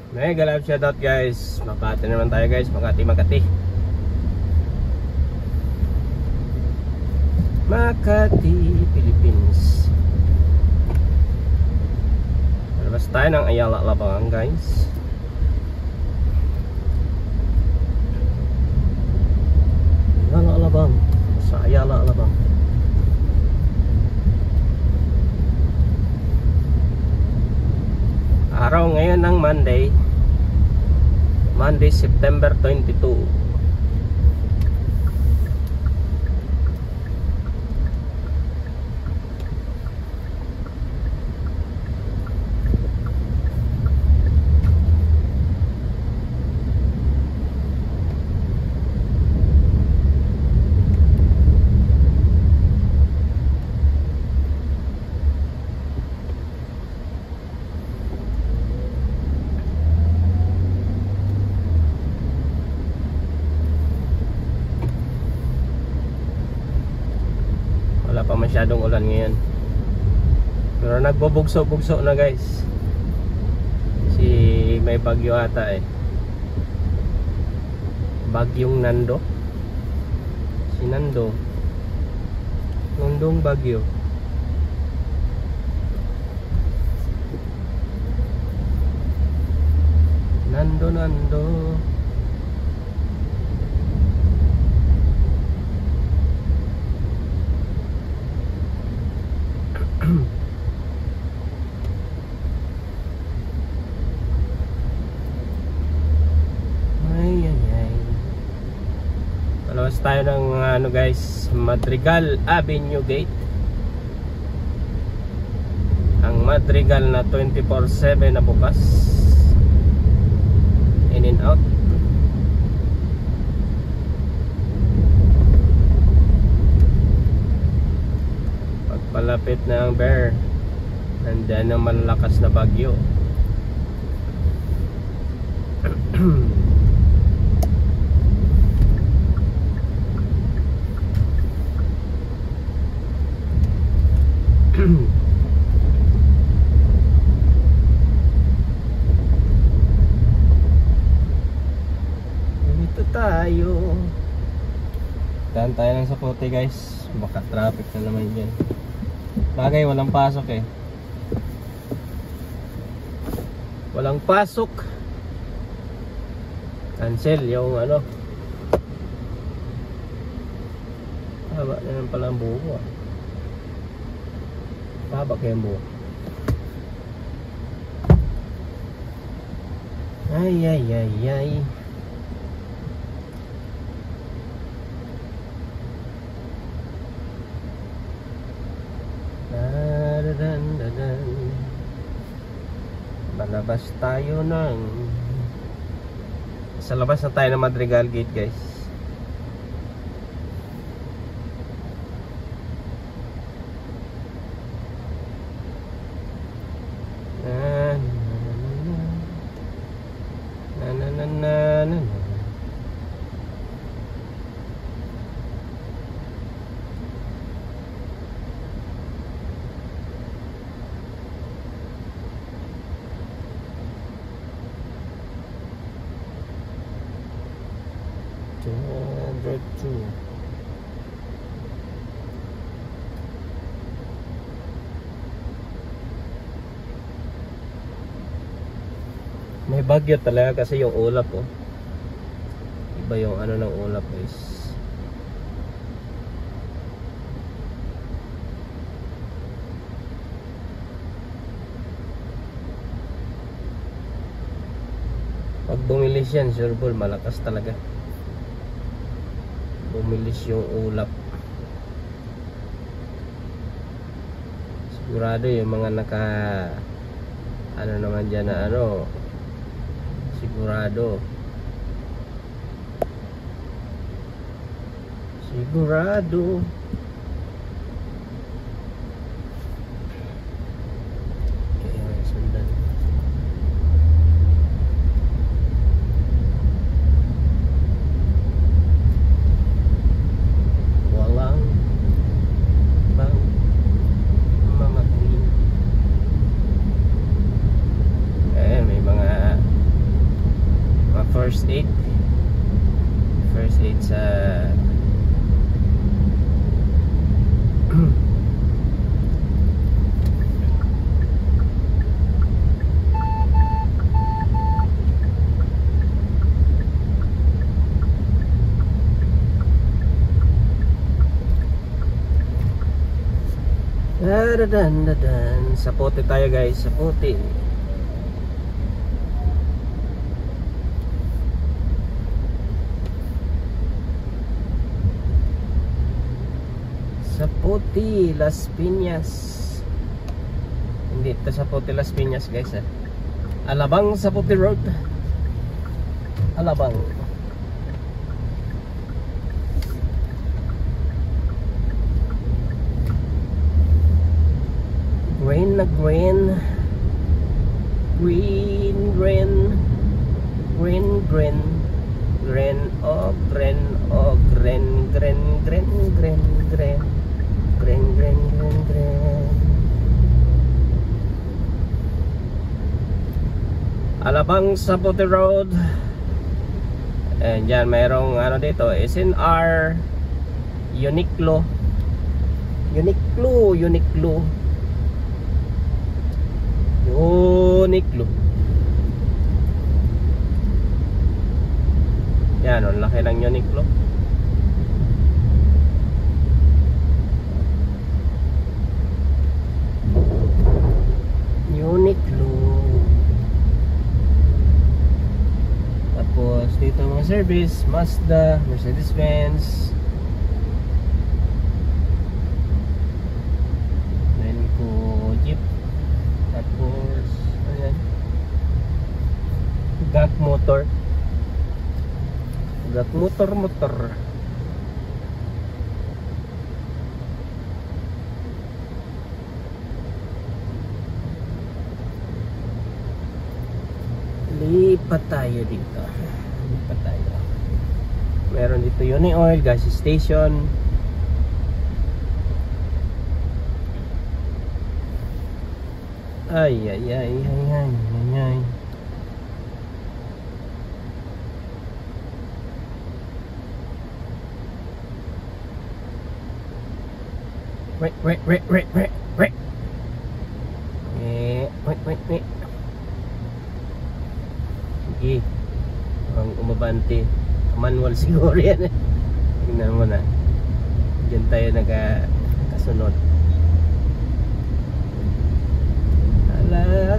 Mega love shoutout guys. Makati naman tayo guys. Makati. Makati, Philippines. Labas tayo ng Ayala Alabang guys. Ayala Alabang. Sa Ayala Alabang. Araw ngayon ng Monday, September 22. Wala pa masyadong ulan ngayon. Pero nagbubugso-bugso na guys. Si may bagyo ata eh. Bagyong Nando. Si Nando. Nandong bagyo. Nando. Palabas tayo ng ano guys, Madrigal Avenue Gate. Ang Madrigal na 24/7 na bukas. In and out. Pagpalapit na ang bear, nandiyan ang malalakas na bagyo. Dito tayo. Daan tayo lang sa kote guys. Baka traffic na naman dyan. Bagay walang pasok eh. Walang pasok. Cancel yung ano. Haba na naman pala ang buho ah. Haba kaya ang buho. Ay. Malabas tayo ng sa labas na tayo ng Madrigal Gate guys. May bagyo talaga kasi yung ulap oh. Iba yung ano ng ulap guys. Pag bumilis yan, sure ball, malakas talaga. Bumilis yung ulap. Sigurado yung mga naka ano naman dyan na ano, sigurado kaya may sundan. Walang bang mamatin. May mga first aid sa sa Pote tayo guys, sa Pote. Sa Pote Las Piñas. Hindi ito sa Pote Las Piñas guys Alabang sa Pote Road. Alabang. Green na green. Green green. Green green. Green oh green oh green green green green green. Green green green green. Alabang sa Pote Road. And dyan mayroong ano dito, SNR, Uniqlo. Uniqlo yan, ang laki ng Uniqlo. Tapos dito mga service, Mazda, Mercedes-Benz, Renko, Jeep. Tapos ayan, GAC motor. Lipat tayo dito. Meron dito Uni-Oil, gas station. Ay. Wait. Sige. Ang umabante. Manual siguro yan. Tingnan mo na. Diyan tayo nagkasunod.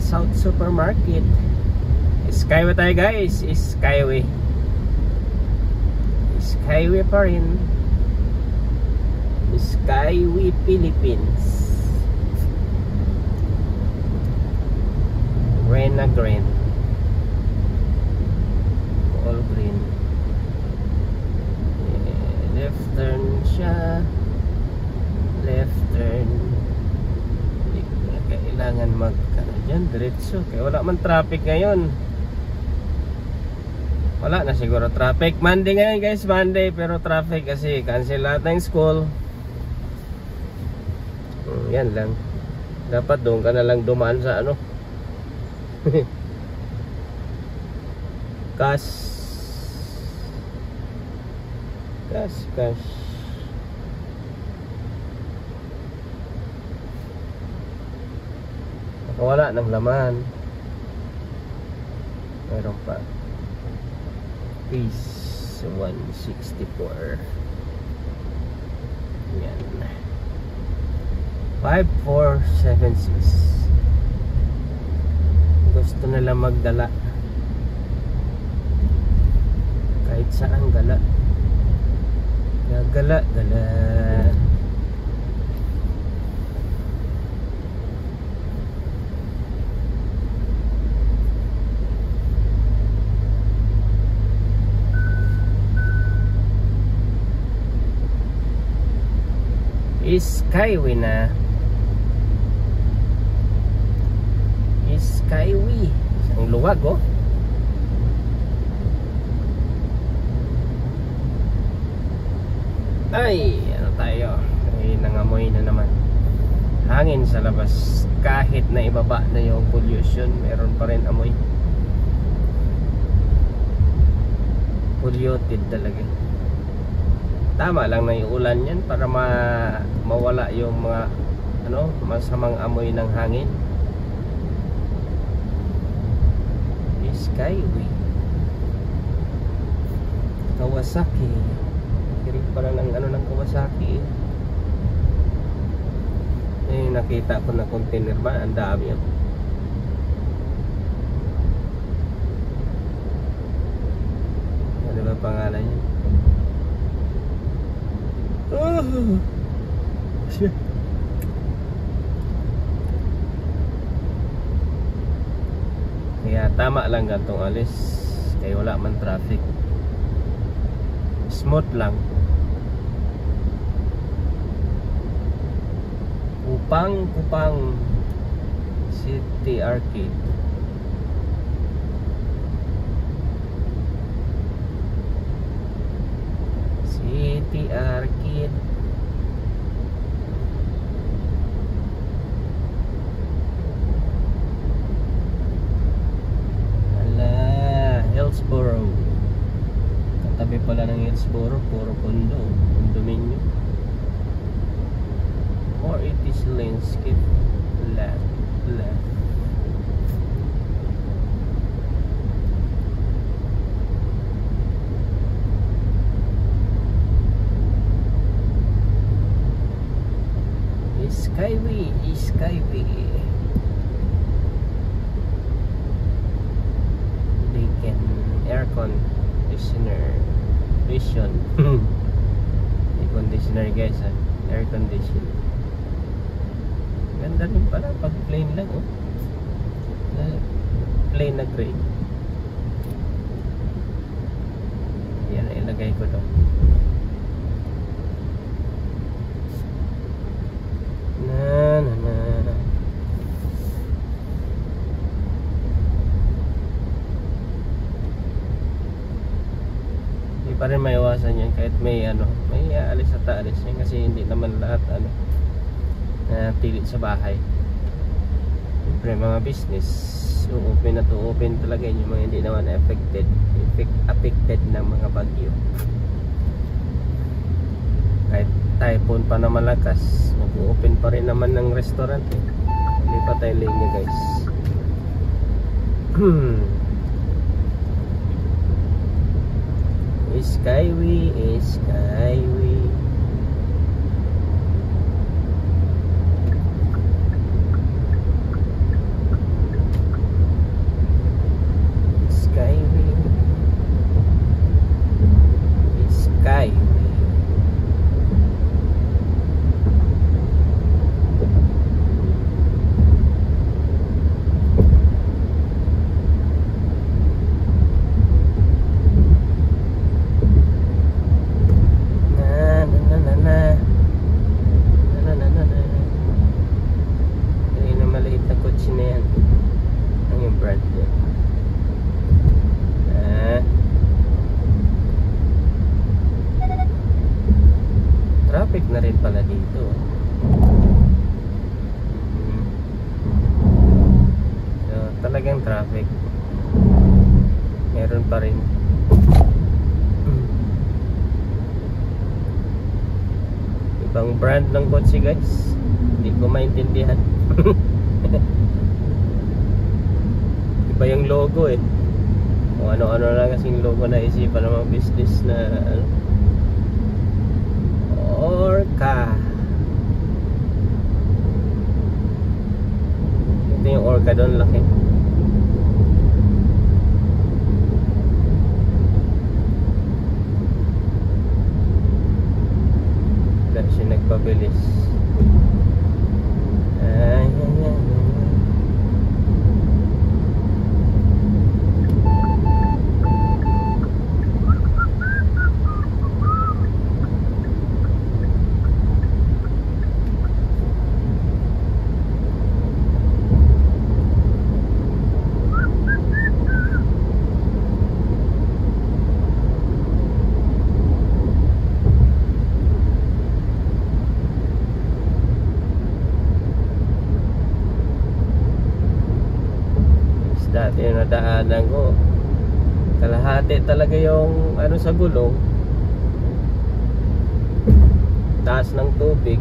South Supermarket. Skyway tayo guys. Skyway pa rin. Skyway Philippines. Green na green. All green. Left turn siya. Left turn. Hindi ko na kailangan dyan, diretso. Kaya wala man traffic ngayon. Wala na siguro traffic. Monday ngayon guys, Monday. Pero traffic kasi cancel lahat ng school. Yan lang. Dapat doon ka na lang dumaan sa ano. Cash. Wala ng laman. Meron pa. Piece 164. Yan. 5476. Gusto nila magdala kahit saan gala. Gala. Skyway na. Skyway. Isang luwag oh. Ay, ano tayo? Ay, nangamoy na naman. Hangin sa labas. Kahit na ibaba na yung pollution, meron pa rin amoy. polluted talaga. Tama lang na yung ulan yan para mawala yung mga masamang amoy ng hangin. Skyway Kawasaki. Kirig pala ng ng Kawasaki. Nakita ko na container ba, ang dami yan. Ano ba pangalan niya? Shit. Kaya tama lang gantong alis, kaya wala man traffic. Smooth lang. Kupang City Arcade. City Arcade. Hillsboro. Katabi pala ng Hillsboro, puro condominium. Or it is landscape. Left. Skyway. Air conditioner vision. Air conditioner guys, air condition. Ganda rin pala pag plain lang plain na gray. Yan, ilagay ko to. Pa rin maiwasan yan kahit may alis at alis yan, kasi hindi naman lahat pilit sa bahay. Siyempre mga business open na open talaga yung mga hindi naman affected ng mga bagyo. Kahit typhoon pa na malakas, open pa rin naman ng restaurant hindi pa tayo linya guys. Skyway. Traffic na rin pala dito. So, talagang traffic. Meron pa rin. Ibang brand ng kotse guys. Hindi ko maintindihan. Iba yung logo o ano-ano lang kasing logo na isipan ng mga business na Orca. Ito yung Orca doon, laki. Wala siya nagpabilis. Dati yung nadaanan ko Kalahati talaga yung ano sa gulong. Taas ng tubig.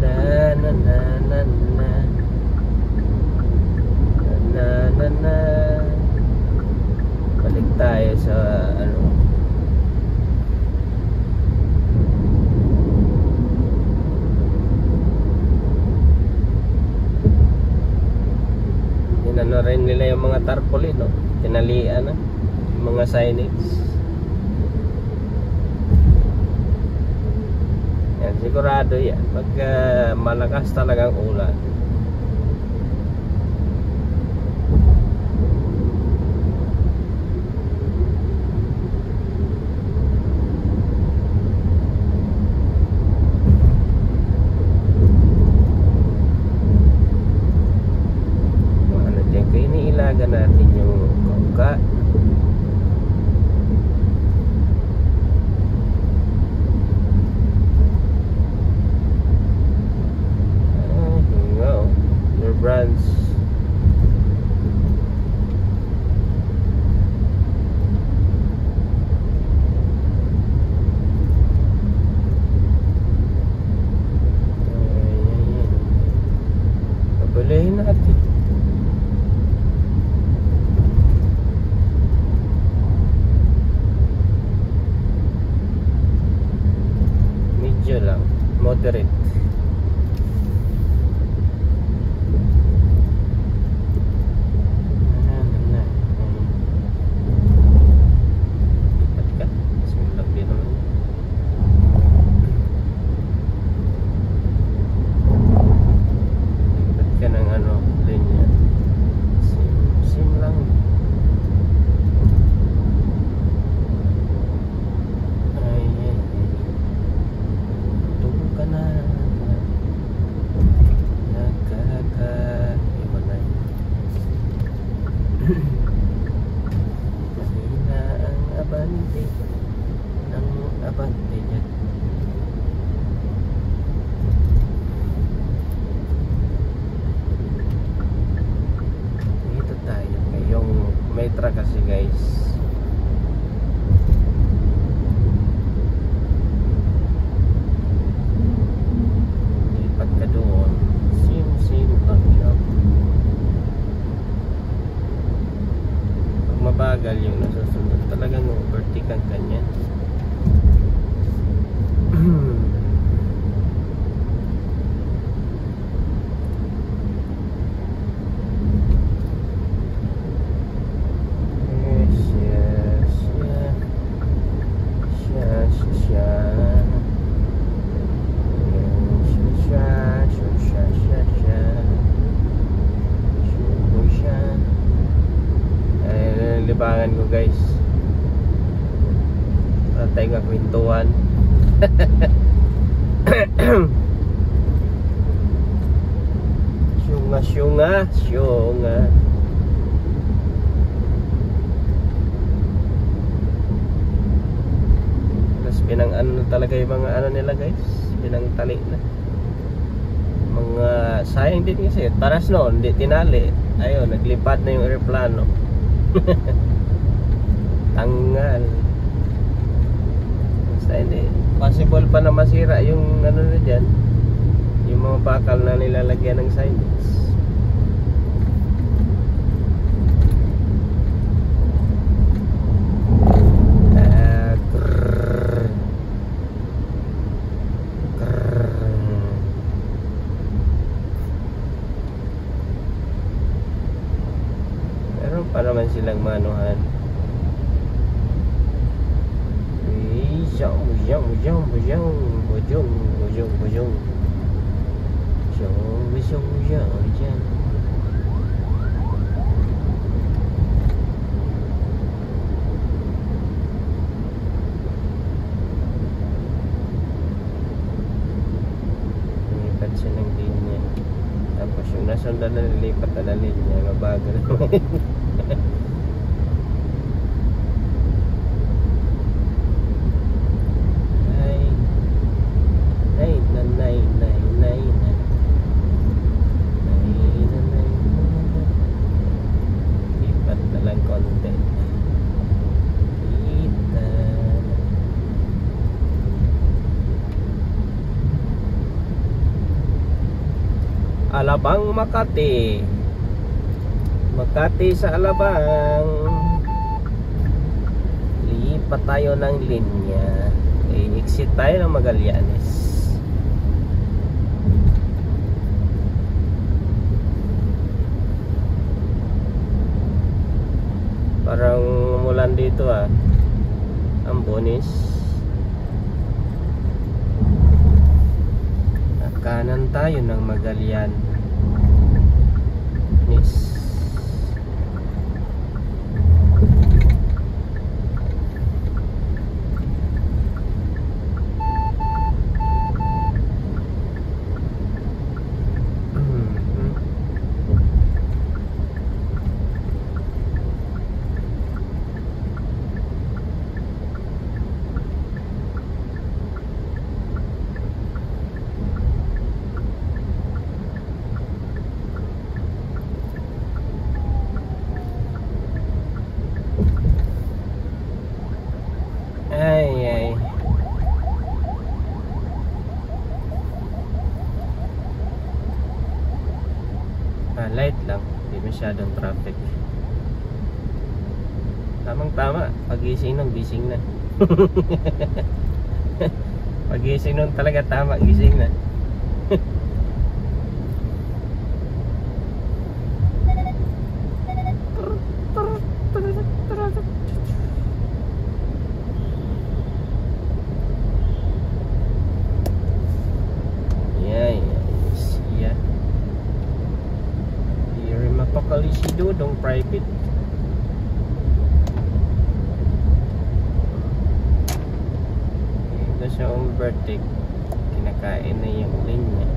Na na na na na na na na. Balik tayo sa ano. Inano rin nila yung mga tarpaulin, no? Tinalian na yung mga signage. Yan, sigurado yan pag malakas talagang ulan. Iniilaga natin yung kangka. Your brands. Pabalayin natin. Lang, moderate. Lipat ka. Simulang din naman. Lipat ka ng ano, linya. Sim lang. Mahina ang abante dyan. Dito tayo yung metra kasi guys. Lipat ka doon. Sim lang yun. Mabagal yung nasusunod, talagang overtake ang kanya. Libangan ko guys. Patay nga kwentuhan. Syunga. Tapos pinang ano talaga yung mga ano nila guys. Pinang tali na. Mga sayang din kasi. Taras no, hindi tinali. Ayun, naglipad na yung aeroplano. Tanggal. Basta hindi possible pa na masira yung ano na dyan, yung mga bakal na nilalagyan ng signage. Pa naman silang manuhan. Lipat siya ng linya. Tapos yung nasundan na nilipat na linya, mabagal. Alabang, Makati. Makati sa Alabang. Lipat tayo ng linya. I-exit tayo ng Magallanes. Parang umulan dito ang Bonis. Kanan tayo ng Magallanes. Ay. Light lang, hindi masyadong traffic. Tamang-tama, pagising nun, gising na. Pagising nun talaga tama, gising na. Si Dudong private. Ito siya overtake. Kinakain na yung linya.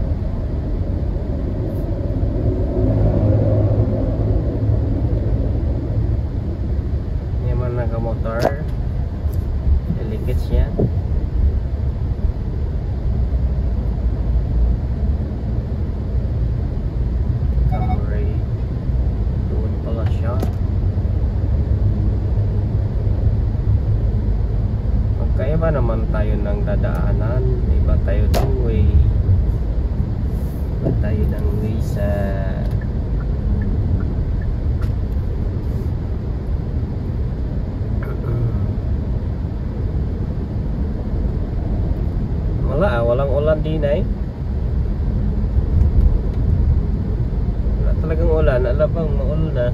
Yung mga nakamotor, delicate siya. Iba naman tayo ng dadaanan, iba tayo ng way, iba tayo ng way sa walang ulan din wala talagang ulan, alabang maulan na.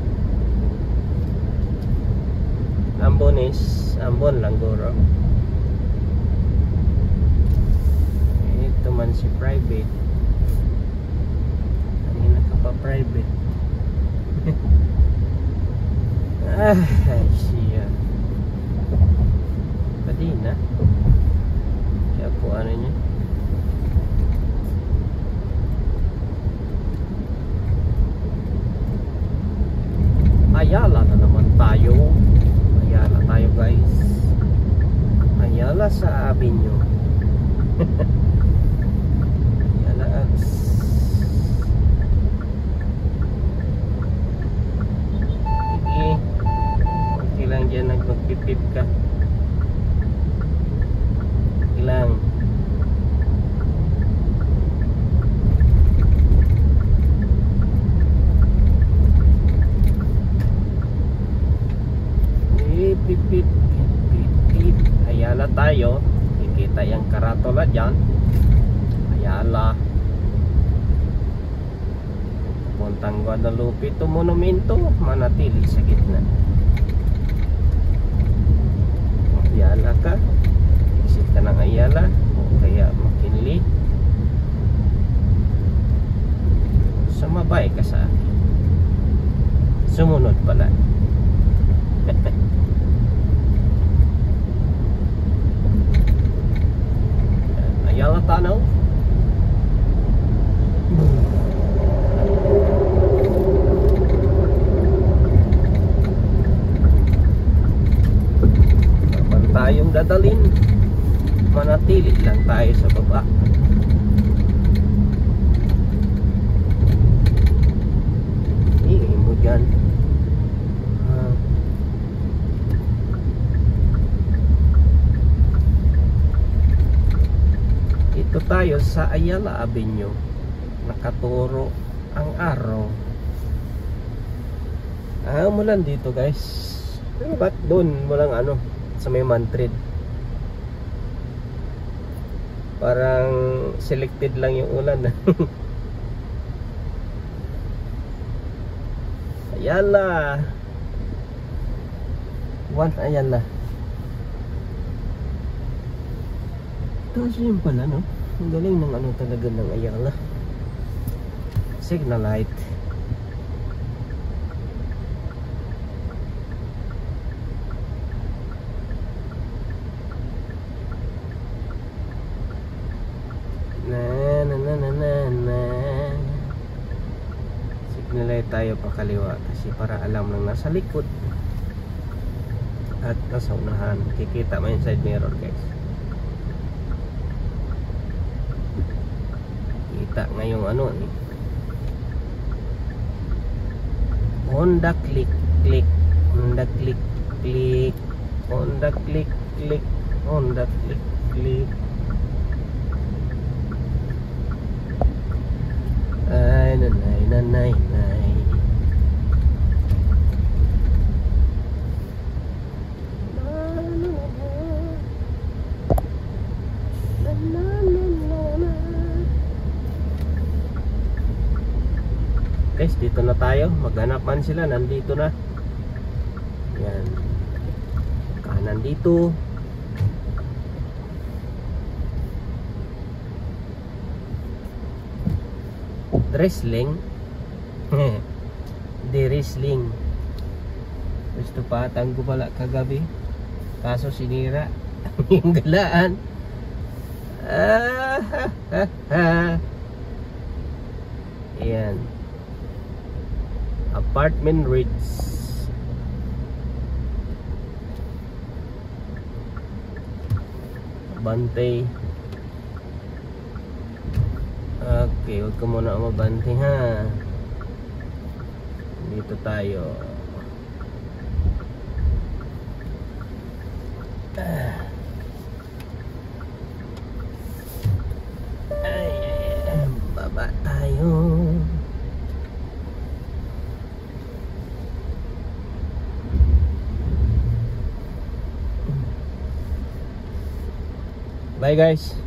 Ambon lang guro. Ito man si private. Kanina ka pa private. Siya. Pwede na. Siya po ano niya. Ayala na naman tayo. Ayala tayo guys. Ayala sa Avenue. Diyan nagpipip ka ilang pip. Ayala tayo, kikita yung karatola dyan. Ayala puntang Guadalupe. Ito monumento manatili sa gitna. Ayala ka, exit ka ng Ayala o kaya McKinley, sumabay ka sa akin, sumunod pala. Ayala Tunnel. Tayong dadalhin, manatili lang tayo sa baba. Ingin mo dyan. Ito tayo sa Ayala Avenue, nakaturo ang araw. Umulan dito guys. Pero ba't doon walang ano sa may Mantrid? Parang selected lang yung ulan. Ayala. Ayala. Tapos yun pala, no? Ang galing ng ano talaga ng Ayala. Signal light. Signal light tayo pa kaliwa kasi para alam lang nasa likod at nasa unahan. Kikita mo yung side mirror guys. Kita ngayong ano eh. Honda click click, Honda click click, Honda click click, Honda click click. Ay nanay nanay nay. Guys, dito na tayo. Maghanapan sila. Nandito na. Yan. Kanan dito. Wrestling. Di wrestling. Gusto pa tanggo pala kagabi. Kaso sinira. Yung galaan. Ayan. Apartment Ridge. Bantay. Okay, huwag ka muna mabantay ha. Dito tayo. Baba tayo. Bye guys.